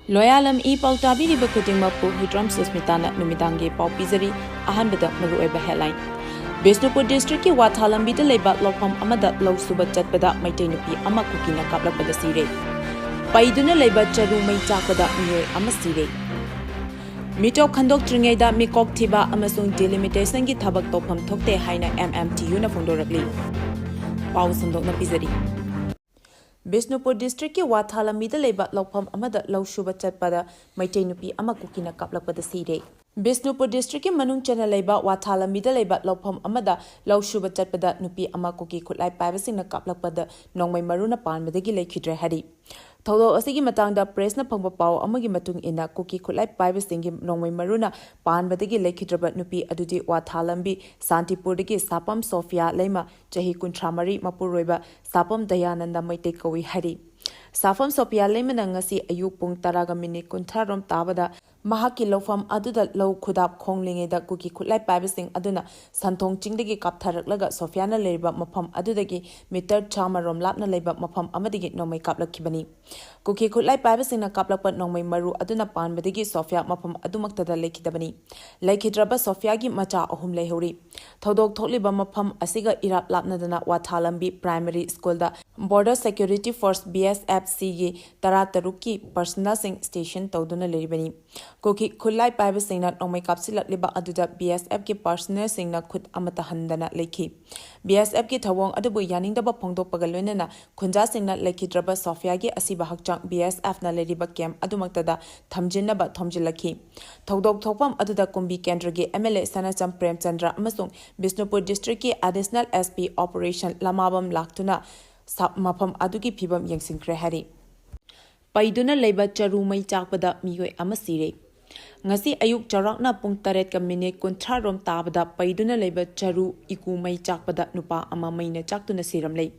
Loyalam E-PAO tabiriba khudingmakpu Hidrom Susmitana numidangi pau pizari ahanbada maruoiba headline. Bisnupur district ki Wathalambida Leiba lokpam amada law suba chatpada maitai nupi ama Kuki na kaplakpada sire. Paiduna Leiba charu mai chakpada mioi ama sire. Mito khandok tringaida mikok thiba amasung delimitation ki thabak topam thokte haina MMTU na phongdorakli. Pau sandok na pizari. Bisnupur district ki Wathalambida Leiba lokpam amada law suba chatpada maitai nupi ama Kuki na kaplakpada sire. Bisnupur district ki manung chana Leiba Wathalambida Leiba lokpam amada law suba chatpada nupi ama Kuki khutlai paibasing na kaplakpada Nongmei maruna panbadagi Leikhidre hari. Thodo asigi matangda press na phangba pau amagi matung ina Kuki khutlai paibasing Nongmei maruna panbadagi Leikhidre nupi adudi Wathalambi Santipurdagi Sapam Sophia Leima chahi kuntramari mapuroiba Sapam Dayananda maitei kawi hari. Safam Sophia Leimana ngasi ayuk pung taraga minit kuntarom tabada mahaki lofam aduda low khudap khonglingeda Kuki khutlai paibasing aduna santong chingdagi Kaptharakpada Sophiana leiba mafam adudagi meter chamarom lapna leiba mafam amadagi Nongmei kaplakhibani. Kuki khutlai paibasing na kaplakpa Nongmei maru aduna panbadagi Sophia mafam adumaktada Leikhidabani. Leikhidraba Sophia gi macha ahum leihori. Thodok thokliba mafam asiga irap lapnadana Wathalambi Primary School da Border Security Force BSFC gi Tarataruki Personal Sing Station tawduna leibani. Kuki khutlai paibasing na Nongmei kapsilakliba aduda BSF ki personnel sing na khut amata handana leikhi. BSF ki thawong adubu yaningdaba phongdokpaga loinana khunja sing na Leikhidraba Sophia gi asiba hakchang BSF na leriba camp adumaktada thamjinnaba thomjilakhi. Thodok thokpam aduda kumbi kendra gi MLA Sanacham Premchandra amasung Bisnupur district ki additional SP operation lamabam laktuna mafam adugi phibam yengsingkre hari. Paiduna Leiba charu mai chakpada miyoi ama sire. Ngasi ayuk charakna pung 8 kunthrarom tabada paiduna Leiba charu iku mai chakpada nupa ama maina chaktuna siram lei.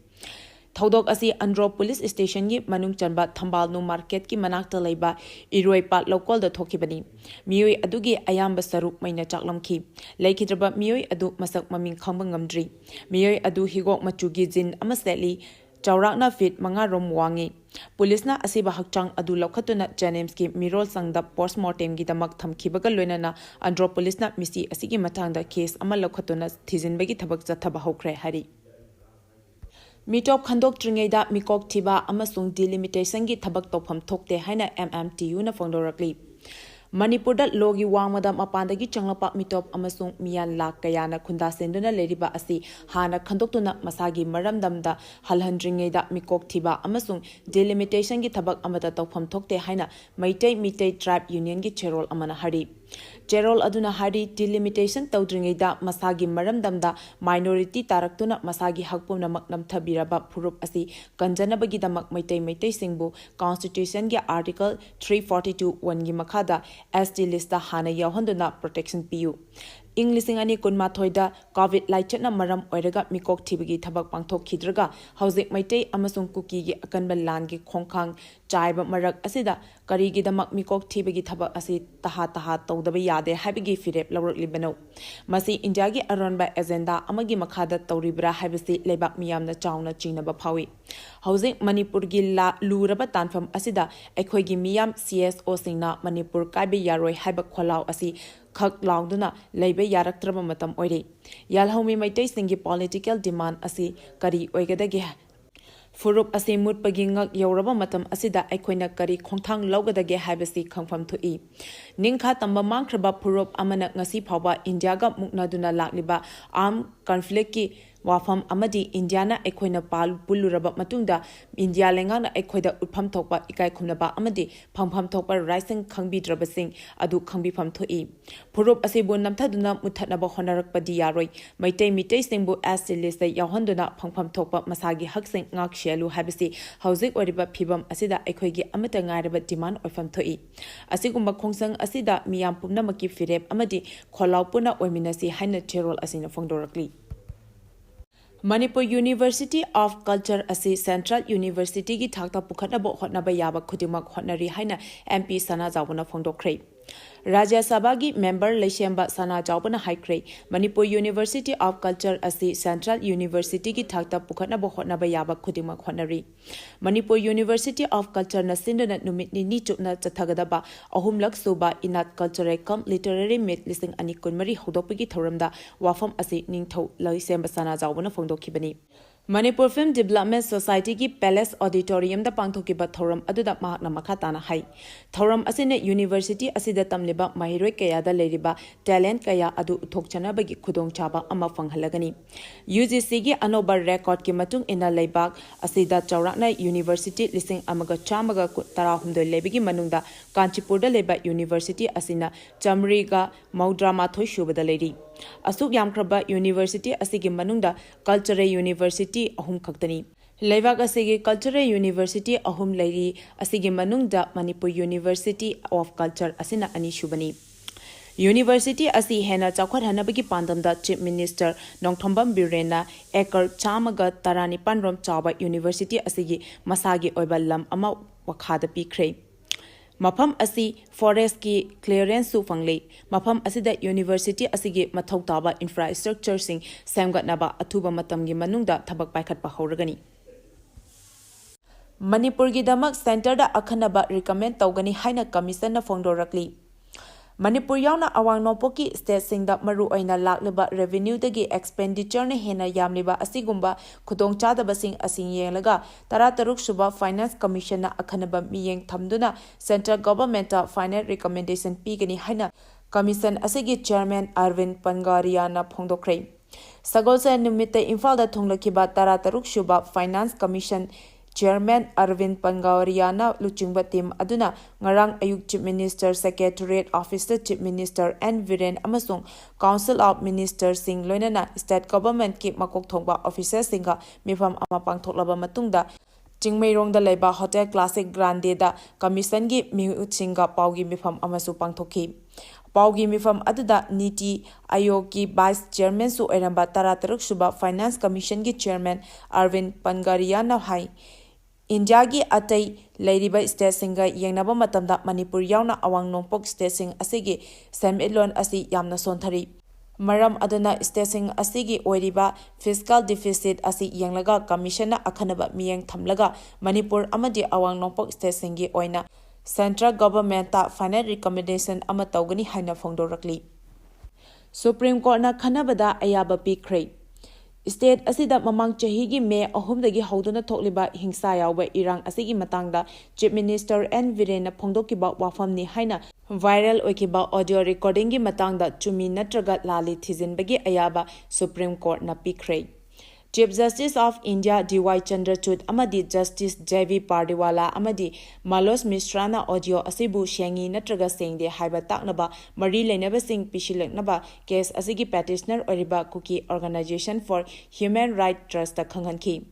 Thodok asi Andro Police Station gi manung chanba Thambalnu Market ki manakta Leiba Iroipat local da thokibani. Miyoi adugi ayamba saruk maina chaklamki. Leikhidraba miyoi adu masak maming khangba ngamdri. Miyoi adu higok machugi jin ama setli Chaurakna fit manga rom wangi. Police na asiba hakchang adu lokhatuna Janems ki mirol sangda postmortem gi damak thamkibaga loinana Andro Police na misi asigi matangda case ama lokhatuna thizinbagi thabak chathaba hokre hari. Mitop khandok tringaida mikok thiba amasung delimitation gi thabak topam thokte haina MMTU na phongdorakli. Manipurda logi wangmada mapandagi changlapa mitop amasung miyan lak kayana khunda senduna leriba asi hana khandoktuna masagi maramdamda halhandringeida mikok thiba amasung delimitation gi thabak amata tawpham thokte haina Maitai Tribe Union gi cherol amana hari. Cherol aduna hari delimitation tawdringeida masagi maramdamda minority taraktuna masagi hakpumna maknam thabiraba phurup asi kanjanabagi damak Maitai singbu Constitution gi Article 342 1 gi makhada SD lista hana yahonduna protection piu. Inglising ani kunma thoida COVID laichatna maram oiraga mikok thibigi thabak pangthok khidraga hauzik Maitai amasung Kuki gi akanba lan gi khongkhang chaiba marak asida karigi damak mikok thibigi thabak asi taha tawdaba yade habigi firep lawrak libano. Masi India gi aronba agenda amagi makhada tawribra habisi lebak miyamna chauna chinaba phawi. Hauzik Manipur gi la luraba tanfam asida ekhoi gi miyam CSO singna Manipur kaibe yaroi haiba kholau asi khak lauduna leibe yaraktraba matam oire. Yalhomi Maitai singi political demand asi kari oigadage. Furup asi mutpagi ngak yauraba matam asida aikoina kari khongthang laugadage haibasi khangfam thui. Ningkha tamba mangkraba furup amana ngasi phawba India ga muknaduna lakliba armed conflict ki wafam amadi Indiana aikoina pal puluraba matungda India lengana aikoida utpham thokpa ikai khumnaba amadi phangpham thokpa rising khangbidraba sing adu khangbifam thui. Furup asibu namthaduna muthatnaba honarakpadi yaroi Maitai singbu astilista yahonduna phangpham thokpa masagi haksing ngak shelu habisi hauzik oriba phibam asida aikoigi amata ngairaba demand oifam thui. Asigumba khongsang asida miyam pumnamaki firep amadi kholau puna oiminasi haina cherol asina phongdorakli. Manipur University of Culture asi Central University gi thakta pukhatnaba hotnaba yaba khudimak hotnari haina MP Sana Jawuna phongdokhrei. Rajya Sabagi member Leishemba Sana Jaubana Haikre, Manipur University of Culture asi Central University ki thakta pukhana bohona bayaba khudima khonari. Manipur University of Culture na sindana numit ni chupna chathagadaba ahumlak suba inat cultural cum literary meet listing ani kunmari hodopigi thoramda wafam asi ningthau Leishemba Sana Jaubana phongdokhibani. Manipur Film Development Society ki Palace Auditorium da pangthokiba thoram aduda mahakna makhatana hai. Thoram asine University asida tamliba mahiroi kaya da leriba talent kaya adu uthokchana bagi khudong chaba ama fanghalagani. UGC gi anobar record ki matung ina Leiba asida chaurakna University lising amaga chamaga tarahumdoi lebigi manungda Kanchipur da Leiba University asina Chamriga Maudrama thoi shubada leri. Asuk yamkraba University asigi manungda Cultural University ahum khaktani. Leiba asigi Cultural University ahum leiri asigi manungda Manipur University of Culture asina ani shubani. University asi hena chakhwat hanabagi pandamda Chief Minister Nongthambam Birena ekar chamaga tarani panrom chawa University asigi masagi oiba lam ama wakhada pikre. Mafam asi forest ki clearance su fangle mafam asida University asigi mathau taba infrastructure sing samgatnaba athuba matamgi manungda thabak paikhatpa hauragani. Manipur gi damak center da akhanaba recommend tawgani haina commission na phongdorakli. Manipur yauna awang nopoki state singda maru oina lakleba revenue dagi expenditure ne hena yamliba asigumba khudong chadaba sing asing yenglaga tarataruk suba finance commission na akhanaba miyeng thamduna central government ta finance recommendation pigani haina commission asigi chairman Arvind Pangaria na phongdokre sagolsa numite Imphal da thonglakiba tarataruk suba finance commission Chairman Arvind Pangauriana Luchingba team aduna ngarang ayuk Chief Minister Secretariat Officer Chief Minister N Viren amasung Council of Ministers sing loinana State Government ki makok thongba officers singa mifam ama pangthoklaba matungda Nongmei da Leiba Hotel Classic Grande da commission gi miutsinga paugi mifam amasu pangthokhi Paugi mifam aduda Niti Aayog ki Vice Chairman su eramba tarataruk suba Finance Commission gi Chairman Arvind Pangauriana hai India gi atai leiriba state singa yengnaba matamda Manipur yauna awang nongpok state sing asigi semelon asi yamna sonthari maram aduna state sing asigi oiriba fiscal deficit asi yenglaga commission na akhanaba miyeng thamlaga Manipur amadi awang nongpok state singi oina central government ta final recommendation ama tawgani haina phongdorakli Supreme Court na khanabada ayaba pikre State asida mamang chahigi me ahumdagi hauduna thokliba hingsa yawba irang asigi matangda Chief Minister N Viren phongdokiba wafamni haina viral oikiba audio recording gi matangda chumi natraga lali thijinbagi ayaba Supreme Court na pikre Chief Justice of India D.Y. Chandrachud amadi Justice J.V. Pardiwala amadi Malos Misrana audio asibu shengi natraga sengde haiba taknaba mari leinaba sing pishilaknaba case asigi petitioner oriba Kuki Organization for Human Rights Trust ta khanghanki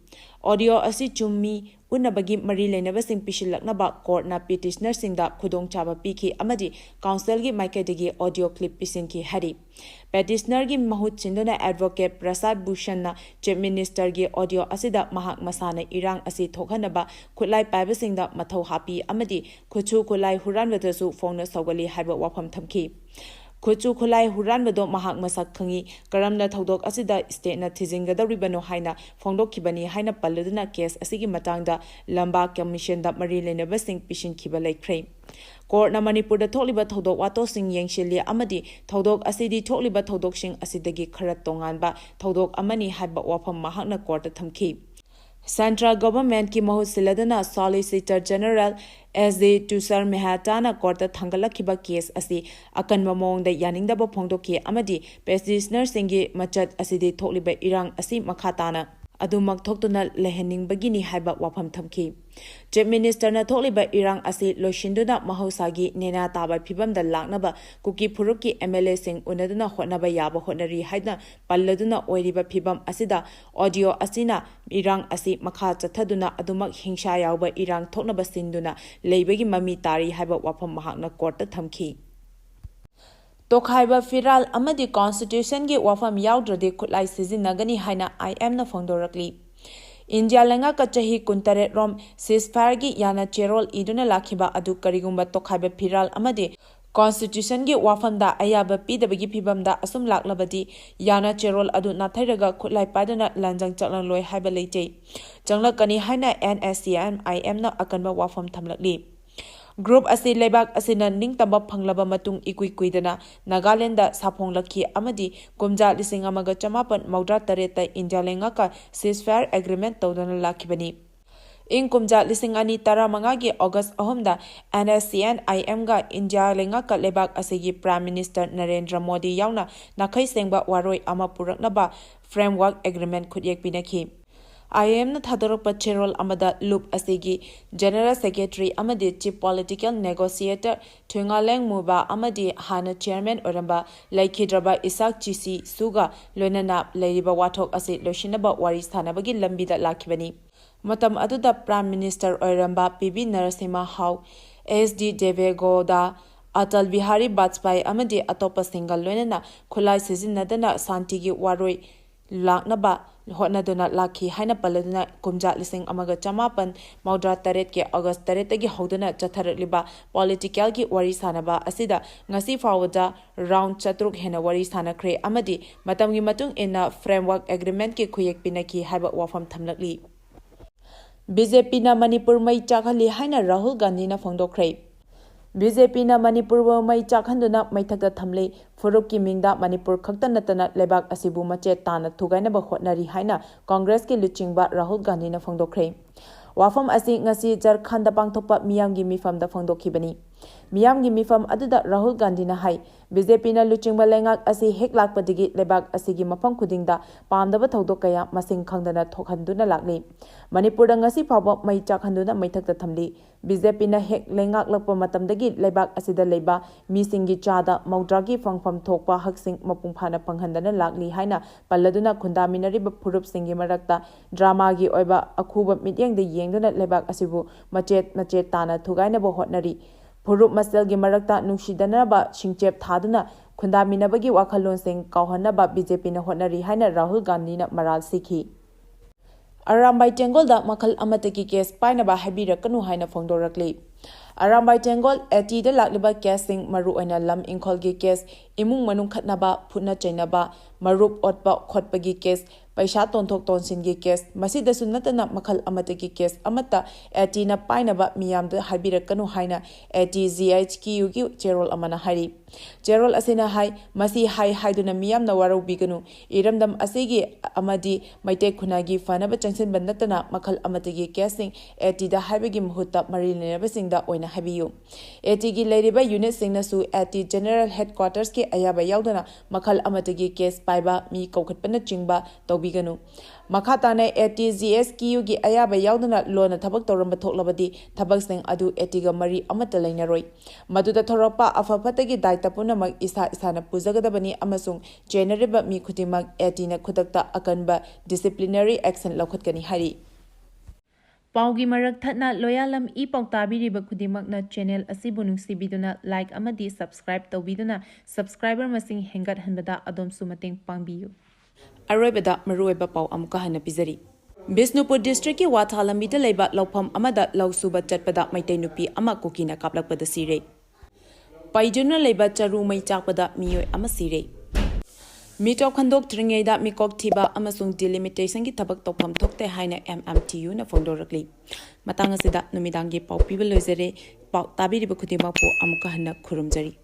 audio asi chummi unabagi mari leinaba sing pishilaknaba court na petitioner singda khudong chaba pikhi amadi council gi maikadigi audio clip pisinki hari petitioner gi mahut chinduna advocate Prasad Bhushan na Chief Minister gi audio asida mahak masana irang asi thokhanaba khulai paibasingda mathau hapi amadi khuchu khulai huranwadasu phongna sawgali haiba wafam thamki Khuchu khulai huranwado mahak masak khangi karamna thodok asida state na thijingadawribano haina phongdokhibani haina palladuna case asigi matangda lamba commission da mari lenaba sing pishin khiba laikhre Court na Manipur da thokliba thodok wato sing yengshili amadi thodok asidi thokliba thodok sing asidagi kharat tonganba thodok amani haiba wafam mahakna court thamki Central Government ki mahut siladana Solicitor General S.D. Tushar Mehta na court thangalakhiba case asi akan mamong da yaningdaba phongdoki amadi petitioner singi machat asidi thokliba irang asi makhatana adumak thoktuna lehening bagini haiba wafam thamki Chief Minister na thokliba irang asi loishinduna mahausagi nena taba phibam da laknaba Kuki Phuruki MLA sing unaduna hotnaba yaba hotnari haina palladuna oiriba phibam asida audio asina irang asi makha chathaduna adumak hingsa yawba irang thoknaba sinduna leibagi mami tari haiba wafam mahakna court ta thamki Tokhaiba Firal amadi Constitution gi wafam yawdrade khutlai sizinagani haina IM na phongdorakli India lenga ka chahi kuntare rom ceasefire gi yana cherol iduna lakhiba adu karigumba tokhaiba Firal amadi Constitution gi wafamda ayaba pidabagi phibamda asum laklabadi yana cherol adu nathairaga khutlai paduna lanjang chaklang loi haiba leite changlakani haina NSCN-IM na akanba wafam thamlakli Group asi lebak asina ningtamba phanglaba matung ikui kuidana Nagaland da saphonglakhi amadi kumja lising amaga chamapan maudra tareta India lenga ka ceasefire agreement tawdana lakhibani In kumja lising ani tara mangagi August ahomda NSCN-IM ga India lenga ka lebak asigi Prime Minister Narendra Modi yauna nakhai sengba waroi ama puraknaba framework agreement khudyek pinakhi IM na thadorokpa cherol amada loop asigi General Secretary amadi Chief Political Negotiator Thungaleng Muba amadi Hana Chairman oramba Leikhidre Isak Chisi Suga loinana Leiba wathok ase loshinaba wari thanabagi lambida lakhibani Matam aduda Prime Minister oramba PB Narasimha Rao SD Devegoda Atal Bihari Vajpayee amadi atopa single loinana khulai sizinadana santigi waroi laknaba hotnaduna lakhi haina paladuna kumja lising amaga chamapan maudra taret ke August taret gi hoduna chatharakliba political gi wari sanaba asida ngasi fawada round chatruk hena wari sanakhre amadi matamgi matung ina framework agreement ke khuyek pinaki haiba wafam thamlakli BJP na Manipur mai chakhali haina Rahul Gandhi na phongdokhre BJP na Manipur mai chakhanduna maithakta thamle Furup ki mingda Manipur khakta natana lebak asibu mache tana thugaina ba hotnari haina Congress ki luchingba Rahul Gandhi na phongdokhre Wafam asi ngasi Jharkhand da pangthokpa miyamgi mifamda phongdokhibani Miyamgi mifam aduda Rahul Gandhi na hai BJP na luchingba lengak asi hek lakpadigi lebak asigi mafam khudingda pamdaba thodok kaya masing khangdana thokhanduna lakli Manipur da ngasi phawba mai chakhanduna maithakta thamli BJP na hek lengak lakpa matamdagi lebak asida leiba misingi chada maudragi fangfam thokpa haksing mapungphana panghandana lakli haina palladuna khundaminariba phurup singi marakta drama gi oiba akhuba mityengda yengduna lebak asibu machet tana thugaina bo hotnari Purup masel gi marakta nungsidanaba singchep thaduna khundaminabagi wakhalon sing kauhanaba BJP na hotnari haina Rahul Gandhi na maral sikhi Arambai Tengol da makhal amataki case painaba habirakanu haina phongdorakli Arambai Tengol ati da lakliba casing maru aina lam inkhol gi case imung manung khatnaba phutna chainaba marup otba khotpagi case paisa tonthok tonsin gi case masida sunnatana makhal amataki case amata ati na painaba miyamda habirakanu haina ati GHQ gi cherol amana hari cherol asina hai masi hai haiduna miyamna warau biganu iramdam asigi amadi maite khunagi fanaba changsin bandatana makhal amataki casing ati da haibagi muhutta marilena singda oina habiyu ati gi leiriba unit singna su ati general headquarters ke ayaba yaudana makhal amatagi case paiba mi kokhatpana chingba tobiganu makhatana ATGSQ gi ayaba yaudana lona thabak toramba thoklabadi thabak sing adu etiga mari amata lainaroi maduda thoropa afapatagi daita punamak isa isana pujagadabani amasung genereba mi khutimak atina khutakta akanba disciplinary action lokhatkani hari Paugi marak thatna loyalam E-PAO tabiriba khudimakna channel asibu nungsibiduna like amadi subscribe tawbiduna subscriber masing hengat hanbada adom sumateng pangbiyu Aroibada marueba pau amuka hana pizari Bisnupur district ki wathalambi da leiba lawpham amada lawsuba chatpada maitai nupi ama Kuki na kaplakpada sire Paijuna leiba charu mai chakpada miyoi ama sire Mitop khandok tringeida mikok thiba amasung delimitation ki thabak topam thokte haina MMTU na phongdorakli matang asida numidangi pau piba loizare pau tabiriba khudima po amuka hanna khurumjari